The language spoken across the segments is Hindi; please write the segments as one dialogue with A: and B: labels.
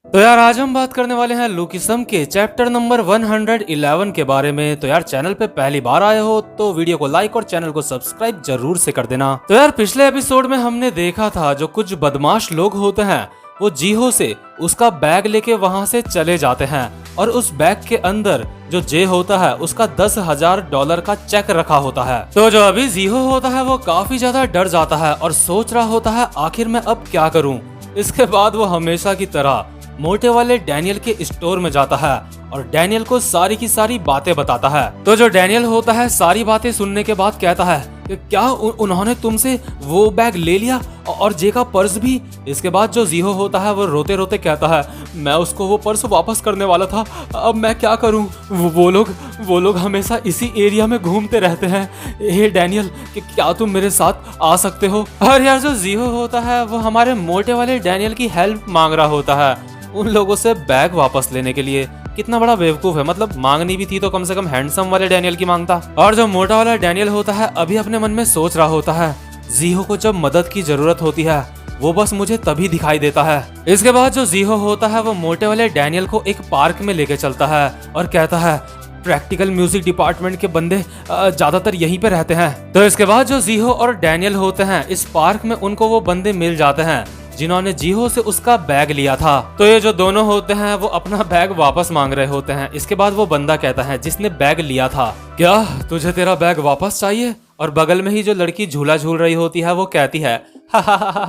A: तो यार आज हम बात करने वाले हैं लुकिसम के चैप्टर नंबर 111 के बारे में। तो यार चैनल पे पहली बार आए हो तो वीडियो को लाइक और चैनल को सब्सक्राइब जरूर से कर देना। तो यार पिछले एपिसोड में हमने देखा था जो कुछ बदमाश लोग होते हैं वो जीहो से उसका बैग लेके वहाँ से चले जाते हैं और उस बैग के अंदर जो जे होता है उसका $10,000 का चेक रखा होता है। तो जो अभी जीहो होता है वो काफी ज्यादा डर जाता है और सोच रहा होता है आखिर मैं अब क्या करूं। इसके बाद वो हमेशा की तरह मोटे वाले डैनियल के स्टोर में जाता है और डैनियल को सारी की सारी बातें बताता है। तो जो डैनियल होता है सारी बातें सुनने के बाद कहता है कि क्या उन्होंने तुमसे वो बैग ले लिया और जे का पर्स भी। इसके बाद जो जीहो होता है वो रोते रोते कहता है मैं उसको वो पर्स वापस करने वाला था, अब मैं क्या करूं। वो लोग हमेशा इसी एरिया में घूमते रहते हैं। हे डैनियल कि क्या तुम मेरे साथ आ सकते हो। और यार जो जीहो होता है वो हमारे मोटे वाले डैनियल की हेल्प मांग रहा होता है उन लोगों से बैग वापस लेने के लिए। कितना बड़ा बेवकूफ है, मतलब मांगनी भी थी तो कम से कम हैंडसम वाले डैनियल की मांगता। और जो मोटा वाला डैनियल होता है अभी अपने मन में सोच रहा होता है जीहो को जब मदद की जरूरत होती है वो बस मुझे तभी दिखाई देता है। इसके बाद जो जीहो होता है वो मोटे वाले डैनियल को एक पार्क में लेके चलता है और कहता है प्रैक्टिकल म्यूजिक डिपार्टमेंट के बंदे ज्यादातर यहीं पे रहते हैं। तो इसके बाद जो जीहो और डैनियल होते हैं इस पार्क में उनको वो बंदे मिल जाते हैं जिन्होंने जीहो से उसका बैग लिया था। तो ये जो दोनों होते हैं वो अपना बैग वापस मांग रहे होते हैं। इसके बाद वो बंदा कहता है जिसने बैग लिया था क्या तुझे तेरा बैग वापस चाहिए। और बगल में ही जो लड़की झूला झूल रही होती है वो कहती है हा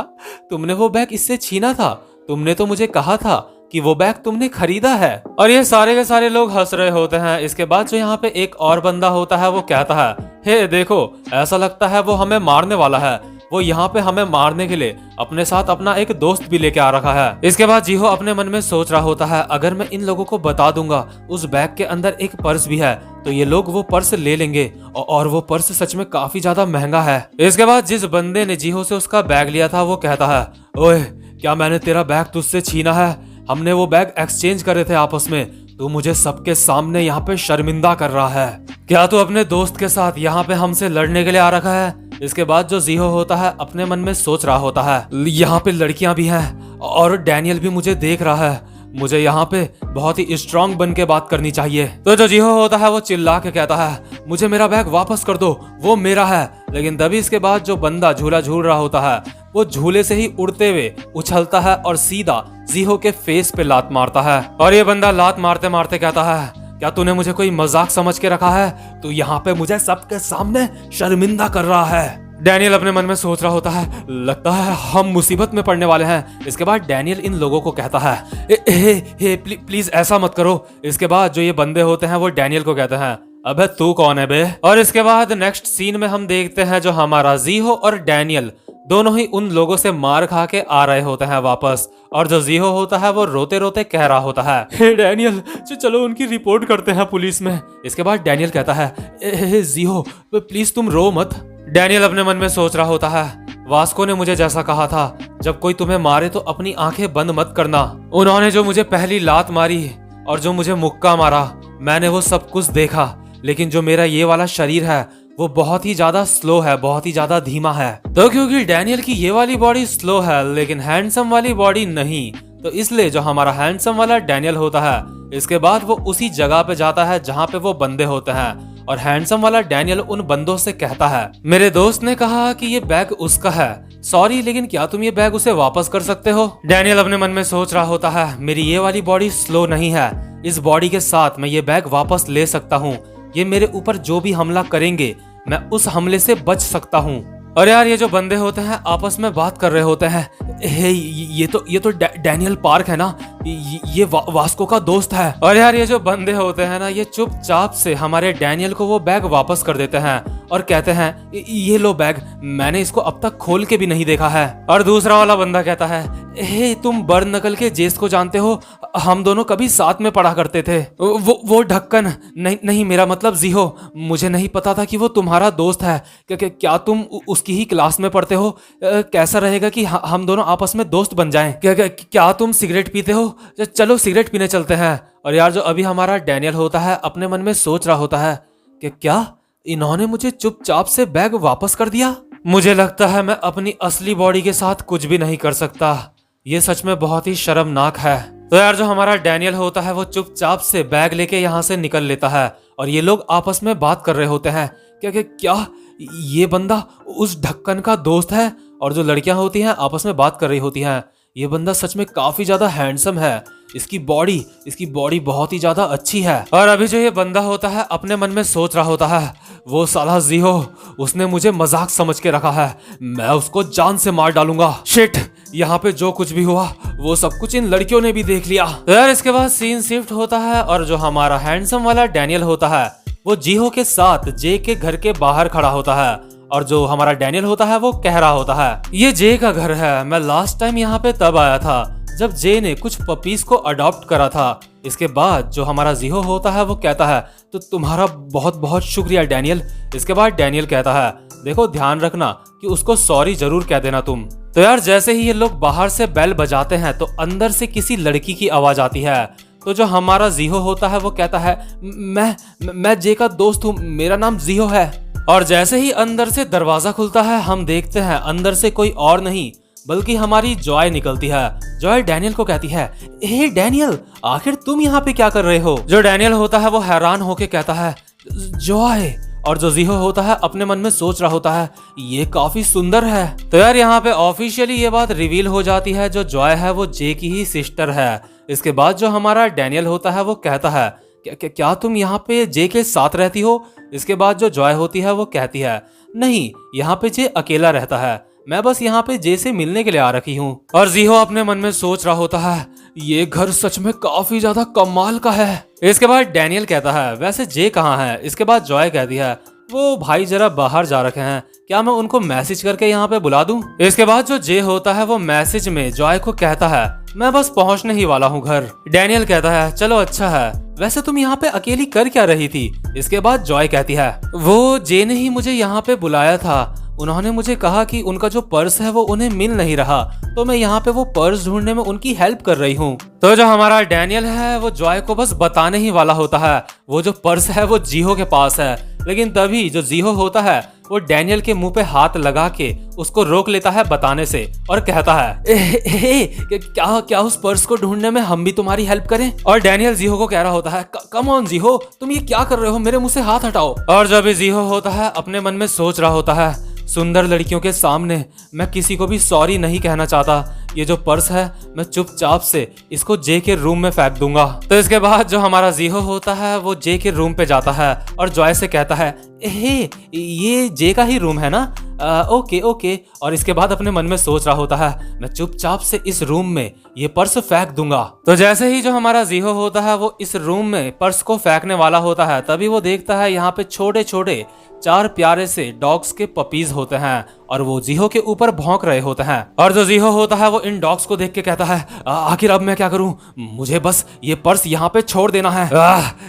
A: तुमने वो बैग इससे छीना था, तुमने तो मुझे कहा था कि वो बैग तुमने खरीदा है। और ये सारे के सारे लोग हंस रहे होते हैं। इसके बाद जो यहाँ पे एक और बंदा होता है वो कहता है हे देखो ऐसा लगता है वो हमें मारने वाला है, वो यहाँ पे हमें मारने के लिए अपने साथ अपना एक दोस्त भी लेके आ रखा है। इसके बाद जीहो अपने मन में सोच रहा होता है अगर मैं इन लोगों को बता दूंगा उस बैग के अंदर एक पर्स भी है तो ये लोग वो पर्स ले लेंगे और वो पर्स सच में काफी ज्यादा महंगा है। इसके बाद जिस बंदे ने जीहो से उसका बैग लिया था वो कहता है ओए क्या मैंने तेरा बैग तुझसे छीना है, हमने वो बैग एक्सचेंज करे थे आपस में, तू मुझे सबके सामने यहाँ पे शर्मिंदा कर रहा है, क्या तू अपने दोस्त के साथ यहाँ पे हमसे लड़ने के लिए आ रखा है। इसके बाद जो जीहो होता है अपने मन में सोच रहा होता है यहाँ पे लड़कियां भी हैं और डैनियल भी मुझे देख रहा है, मुझे यहाँ पे बहुत ही स्ट्रांग बन के बात करनी चाहिए। तो जो जीहो होता है वो चिल्ला के कहता है मुझे मेरा बैग वापस कर दो, वो मेरा है। लेकिन तभी इसके बाद जो बंदा झूला झूल रहा होता है वो झूले से ही उड़ते हुए उछलता है और सीधा जीहो के फेस पे लात मारता है। और ये बंदा लात मारते मारते कहता है क्या तूने मुझे कोई मजाक समझ के रखा है, तू यहाँ पे मुझे सबके सामने शर्मिंदा कर रहा है। डैनियल अपने मन में सोच रहा होता है लगता है हम मुसीबत में पड़ने वाले हैं। इसके बाद डैनियल इन लोगों को कहता है हे प्लीज ऐसा मत करो। इसके बाद जो ये बंदे होते हैं वो डैनियल को कहते हैं अबे तू कौन है बे। और इसके बाद नेक्स्ट सीन में हम देखते हैं जो हमारा जीहो और डैनियल दोनों ही उन लोगों से मार खा के आ रहे होते हैं वापस। और जो जीहो होता है वो रोते रोते कह रहा होता है हे डैनियल चलो उनकी रिपोर्ट करते हैं पुलिस में। इसके बाद डैनियल कहता है हे जीहो प्लीज तुम रो मत। डैनियल अपने मन में सोच रहा होता है वास्को ने मुझे जैसा कहा था जब कोई तुम्हें मारे तो अपनी आंखें बंद मत करना, उन्होंने जो मुझे पहली लात मारी और जो मुझे मुक्का मारा मैंने वो सब कुछ देखा, लेकिन जो मेरा ये वाला शरीर है वो बहुत ही ज्यादा स्लो है, बहुत ही ज्यादा धीमा है। तो क्योंकि डैनियल की ये वाली बॉडी स्लो है लेकिन हैंडसम वाली बॉडी नहीं, तो इसलिए जो हमारा हैंडसम वाला डैनियल होता है इसके बाद वो उसी जगह पे जाता है जहाँ पे वो बंदे होते हैं। और हैंडसम वाला डैनियल उन बंदों से कहता है मेरे दोस्त ने कहा कि ये बैग उसका है, सॉरी लेकिन क्या तुम ये बैग उसे वापस कर सकते हो। डैनियल अपने मन में सोच रहा होता है मेरी ये वाली बॉडी स्लो नहीं है, इस बॉडी के साथ मैं ये बैग वापस ले सकता हूँ, ये मेरे ऊपर जो भी हमला करेंगे मैं उस हमले से बच सकता हूँ। और यार ये जो बंदे होते हैं आपस में बात कर रहे होते हैं हे ये तो डैनियल पार्क है ना, ये वास्को का दोस्त है। और यार ये जो बंदे होते हैं ना ये चुपचाप से हमारे डैनियल को वो बैग वापस कर देते हैं और कहते हैं ये लो बैग, मैंने इसको अब तक खोल के भी नहीं देखा है। और दूसरा वाला बंदा कहता है हे तुम बर्नकल के जेस को जानते हो, हम दोनों कभी साथ में पढ़ा करते थे। वो ढक्कन नहीं मेरा मतलब जीहो, मुझे नहीं पता था कि वो तुम्हारा दोस्त है। क्या तुम उसकी ही क्लास में पढ़ते हो, कैसा रहेगा कि हम दोनों आपस में दोस्त बन जाएं। क्या तुम सिगरेट पीते हो, चलो सिगरेट पीने चलते हैं। और यार जो अभी हमारा डैनियल होता है अपने मन में सोच रहा होता है कि क्या इन्होंने मुझे चुपचाप से बैग वापस कर दिया, मुझे लगता है मैं अपनी असली बॉडी के साथ कुछ भी नहीं कर सकता, ये सच में बहुत ही शर्मनाक है। तो यार जो हमारा डैनियल होता है वो चुपचाप से बैग लेके यहाँ से निकल लेता है और ये लोग आपस में बात कर रहे होते हैं। क्या ये बंदा उस ढक्कन का दोस्त है? और जो लड़कियां होती हैं आपस में बात कर रही होती हैं, ये बंदा सच में काफी ज्यादा हैंडसम है, इसकी बॉडी बहुत ही ज्यादा अच्छी है। और अभी जो ये बंदा होता है अपने मन में सोच रहा होता है, वो साला जीहो, उसने मुझे मजाक समझ के रखा है, मैं उसको जान से मार डालूंगा। शिट, यहाँ पे जो कुछ भी हुआ वो सब कुछ इन लड़कियों ने भी देख लिया। तो यार इसके बाद सीन शिफ्ट होता है और जो हमारा हैंडसम वाला डैनियल होता है वो जीहो के साथ जे के घर के बाहर खड़ा होता है और जो हमारा डैनियल होता है वो कह रहा होता है, ये जे का घर है, मैं लास्ट टाइम यहाँ पे तब आया था जब जे ने कुछ पपीज को अडॉप्ट करा था। इसके बाद जो हमारा जीहो होता है वो कहता है, तो तुम्हारा बहुत बहुत शुक्रिया डैनियल। इसके बाद डैनियल कहता है, देखो ध्यान रखना कि उसको सॉरी जरूर कह देना तुम। तो यार जैसे ही ये लोग बाहर से बेल बजाते हैं तो अंदर से किसी लड़की की आवाज आती है। तो जो हमारा जीहो होता है वो कहता है, मैं जे का दोस्त हूँ, मेरा नाम जीहो है। और जैसे ही अंदर से दरवाजा खुलता है हम देखते हैं अंदर से कोई और नहीं बल्कि हमारी जॉय निकलती है। जॉय डैनियल को कहती है, हे डैनियल, आखिर तुम यहाँ पे क्या कर रहे हो? जो डैनियल होता है वो हैरान होके कहता है, जॉय। और जो जीहो होता है अपने मन में सोच रहा होता है, ये काफी सुंदर है। तो यार यहाँ पे ऑफिशियली ये बात रिवील हो जाती है, जो जॉय है वो जे की ही सिस्टर है। इसके बाद जो हमारा डैनियल होता है वो कहता है, क्या तुम यहाँ पे जे के साथ रहती हो? इसके बाद जो जॉय होती है वो कहती है, नहीं, यहाँ पे जे अकेला रहता है, मैं बस यहाँ पे जे से मिलने के लिए आ रखी हूँ। और जीहो अपने मन में सोच रहा होता है, ये घर सच में काफी ज्यादा कमाल का है। इसके बाद डैनियल कहता है, वैसे जे कहाँ है? इसके बाद जॉय कहती है, वो भाई जरा बाहर जा रखे हैं, क्या मैं उनको मैसेज करके यहाँ पे बुला दूं? इसके बाद जो जे होता है वो मैसेज में जॉय को कहता है, मैं बस पहुंचने ही वाला हूँ घर। डैनियल कहता है, चलो अच्छा है, वैसे तुम यहाँ पे अकेली कर क्या रही थी? इसके बाद जॉय कहती है, वो जे ने ही मुझे यहाँ पे बुलाया था, उन्होंने मुझे कहा कि उनका जो पर्स है वो उन्हें मिल नहीं रहा, तो मैं यहाँ पे वो पर्स ढूंढने में उनकी हेल्प कर रही हूँ। तो जो हमारा डैनियल है वो जॉय को बस बताने ही वाला होता है, वो जो पर्स है वो जीहो के पास है, लेकिन तभी जो जीहो होता है वो डैनियल के मुंह पे हाथ लगा के उसको रोक लेता है बताने से और कहता है, क्या उस पर्स को ढूंढने में हम भी तुम्हारी हेल्प करें? और डैनियल जीहो को कह रहा होता है, कम ऑन जीहो, तुम ये क्या कर रहे हो, मेरे मुंह से हाथ हटाओ। और जब जीहो होता है अपने मन में सोच रहा होता है, सुंदर लड़कियों के सामने मैं किसी को भी सॉरी नहीं कहना चाहता, ये जो पर्स है मैं चुपचाप से इसको जे के रूम में फेंक दूंगा। तो इसके बाद जो हमारा जीहो होता है वो जे के रूम पे जाता है और जॉय से कहता है, ये जे का ही रूम है ना? ओके। और इसके बाद अपने मन में सोच रहा होता है, मैं चुपचाप से इस रूम में ये पर्स फेंक दूंगा। तो जैसे ही जो हमारा जीहो होता है वो इस रूम में पर्स को फेंकने वाला होता है, तभी वो देखता है यहाँ पे छोटे छोटे 4 प्यारे से डॉग्स के पपीज होते हैं और वो जीहो के ऊपर भौंक रहे होते हैं। और जो जीहो होता है वो इन डॉग्स को देख के कहता है, आखिर अब मैं क्या करूं, मुझे बस ये पर्स यहाँ पे छोड़ देना है।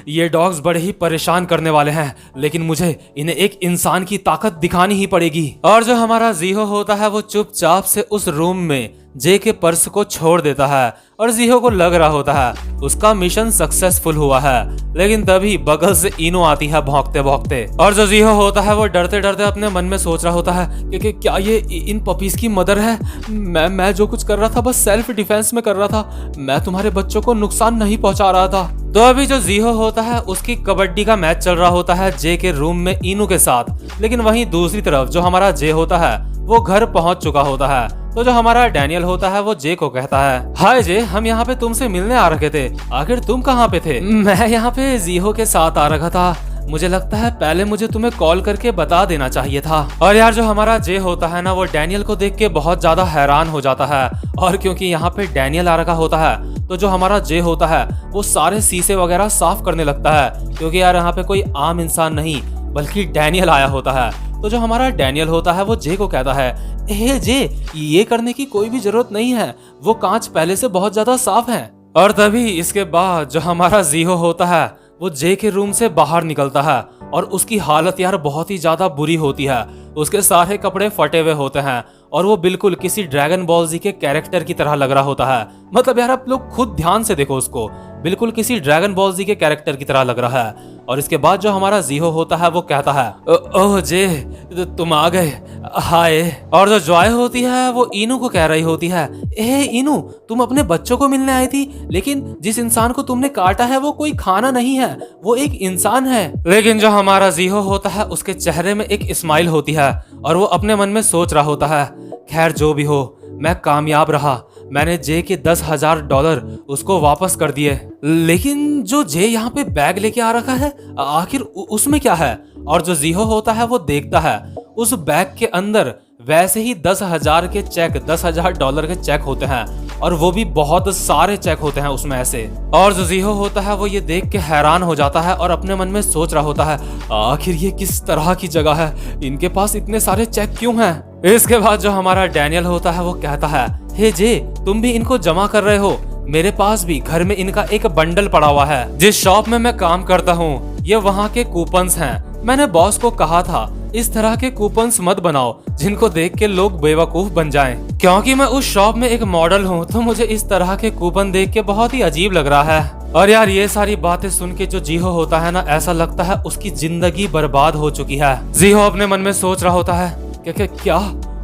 A: ये डॉग्स बड़े ही परेशान करने वाले हैं, लेकिन मुझे इन्हें एक इंसान की ताकत दिखानी ही पड़ेगी। और जो हमारा जीहो होता है वो चुपचाप से उस रूम में जे के पर्स को छोड़ देता है और जीहो को लग रहा होता है उसका मिशन सक्सेसफुल हुआ है, लेकिन तभी बगल से इनो आती है भौंकते भौंकते। और जो जीहो होता है वो डरते डरते अपने मन में सोच रहा होता है कि क्या ये इन पपीज की मदर है? मैं जो कुछ कर रहा था बस सेल्फ डिफेंस में कर रहा था, मैं तुम्हारे बच्चों को नुकसान नहीं पहुंचा रहा था। तो अभी जो जीहो होता है उसकी कबड्डी का मैच चल रहा होता है जे के रूम में इनू के साथ, लेकिन वहीं दूसरी तरफ जो हमारा जे होता है वो घर पहुंच चुका होता है। तो जो हमारा डैनियल होता है वो जे को कहता है, हाय जे, हम यहाँ पे तुमसे मिलने आ रखे थे, आखिर तुम कहाँ पे थे? मैं यहाँ पे जीहो के साथ आ रखा था, मुझे लगता है पहले मुझे तुम्हें कॉल करके बता देना चाहिए था। और यार जो हमारा जे होता है ना वो डैनियल को देख के बहुत ज्यादा हैरान हो जाता है, और क्योंकि यहाँ पे डैनियल आ रखा होता है तो जो हमारा जे होता है वो सारे शीशे वगैरह साफ करने लगता है, क्योंकि यार यहाँ पे कोई आम इंसान नहीं बल्कि डैनियल आया होता है। तो जो हमारा डैनियल होता है वो जे को कहता है, हे जे, ये करने की कोई भी जरूरत नहीं है, वो कांच पहले से बहुत ज्यादा साफ है। और तभी इसके बाद जो हमारा जीहो होता है वो जे के रूम से बाहर निकलता है और उसकी हालत यार बहुत ही ज्यादा बुरी होती है, उसके सारे कपड़े फटे हुए होते हैं और वो बिल्कुल किसी ड्रैगन बॉल जी के कैरेक्टर की तरह लग रहा होता है। मतलब यार आप लोग खुद ध्यान से देखो उसको, बिल्कुल किसी ड्रैगन बॉल जी के कैरेक्टर की तरह लग रहा है। और इसके बाद जो हमारा जीहो होता है वो कहता है ओह जे तुम आ गए, हाय। और जो जॉय होती है वो इनू को कह रही होती है, ए इनू तुम अपने बच्चों को मिलने आई थी, लेकिन जिस इंसान को तुमने काटा है वो कोई खाना नहीं है, वो एक इंसान है। लेकिन जो हमारा जीहो होता है उसके चेहरे में एक स्माइल होती है और वो अपने मन में सोच रहा होता है, खैर जो भी हो मैं कामयाब रहा, मैंने जे के $10,000 उसको वापस कर दिए। लेकिन जो जे यहाँ पे बैग लेके आ रखा है आखिर उसमें क्या है? और जो जीहो होता है वो देखता है उस बैग के अंदर वैसे ही 10,000 के चेक, $10,000 के चेक होते हैं और वो भी बहुत सारे चेक होते हैं उसमें ऐसे। और जो जीहो होता है वो ये देख के हैरान हो जाता है और अपने मन में सोच रहा होता है, आखिर ये किस तरह की जगह है, इनके पास इतने सारे चेक क्यों हैं? इसके बाद जो हमारा डैनियल होता है वो कहता है, हे जे तुम भी इनको जमा कर रहे हो, मेरे पास भी घर में इनका एक बंडल पड़ा हुआ है। जिस शॉप में मैं काम करता हूँ ये वहाँ के कूपन्स हैं, मैंने बॉस को कहा था इस तरह के कूपन्स मत बनाओ जिनको देख के लोग बेवकूफ बन जाएं। क्योंकि मैं उस शॉप में एक मॉडल हूँ तो मुझे इस तरह के कूपन देख के बहुत ही अजीब लग रहा है। और यार ये सारी बातें सुन के जो जीहो होता है ना, ऐसा लगता है उसकी जिंदगी बर्बाद हो चुकी है। जीहो अपने मन में सोच रहा होता है क्या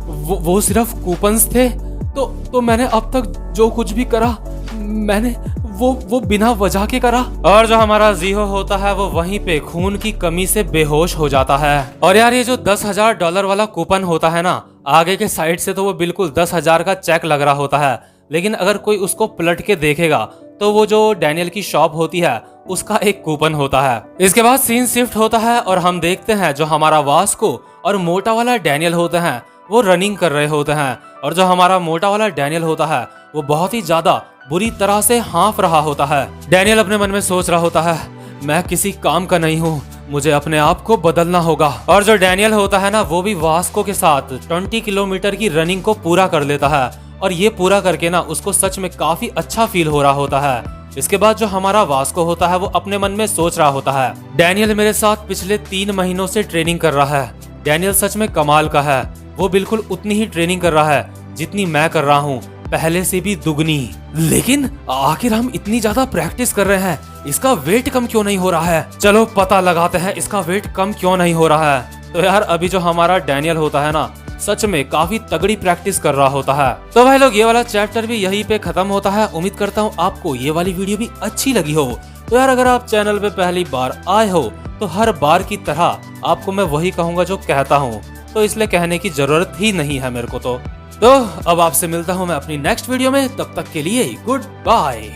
A: वो सिर्फ कूपन्स थे? तो मैंने अब तक जो कुछ भी करा मैंने वो बिना वजह के करा। और जो हमारा जीहो होता है वो वहीं पे खून की कमी से बेहोश हो जाता है। और यार ये जो $10,000 वाला कूपन होता है ना, आगे के साइड से तो वो बिल्कुल 10,000 का चेक लग रहा होता है, लेकिन अगर कोई उसको पलट के देखेगा तो वो जो डैनियल की शॉप होती है उसका एक कूपन होता है। इसके बाद सीन शिफ्ट होता है और हम देखते हैं जो हमारा वास्को और मोटा वाला डैनियल होते हैं वो रनिंग कर रहे होते हैं। और जो हमारा मोटा वाला डैनियल होता है वो बहुत ही ज्यादा बुरी तरह से हाँफ रहा होता है। डैनियल अपने मन में सोच रहा होता है, मैं किसी काम का नहीं हूँ, मुझे अपने आप को बदलना होगा। और जो डैनियल होता है ना वो भी वास्को के साथ 20 किलोमीटर की रनिंग को पूरा कर लेता है और ये पूरा करके ना उसको सच में काफी अच्छा फील हो रहा होता है। इसके बाद जो हमारा वास्को होता है वो अपने मन में सोच रहा होता है, डैनियल मेरे साथ पिछले 3 महीनों से ट्रेनिंग कर रहा है, डैनियल सच में कमाल का है, वो बिल्कुल उतनी ही ट्रेनिंग कर रहा है जितनी मैं कर रहा हूँ, पहले से भी दुगनी। लेकिन आखिर हम इतनी ज्यादा प्रैक्टिस कर रहे हैं, इसका वेट कम क्यों नहीं हो रहा है? चलो पता लगाते हैं इसका वेट कम क्यों नहीं हो रहा है। तो यार अभी जो हमारा डैनियल होता है ना सच में काफी तगड़ी प्रैक्टिस कर रहा होता है। तो भाई लोग ये वाला चैप्टर भी यहीं पे खत्म होता है। उम्मीद करता हूँ आपको ये वाली वीडियो भी अच्छी लगी हो। तो यार अगर आप चैनल पे पहली बार आए हो तो हर बार की तरह आपको मैं वही कहूंगा जो कहता हूँ, तो इसलिए कहने की जरूरत ही नहीं है मेरे को। तो अब आपसे मिलता हूँ मैं अपनी नेक्स्ट वीडियो में, तब तक के लिए गुड बाय।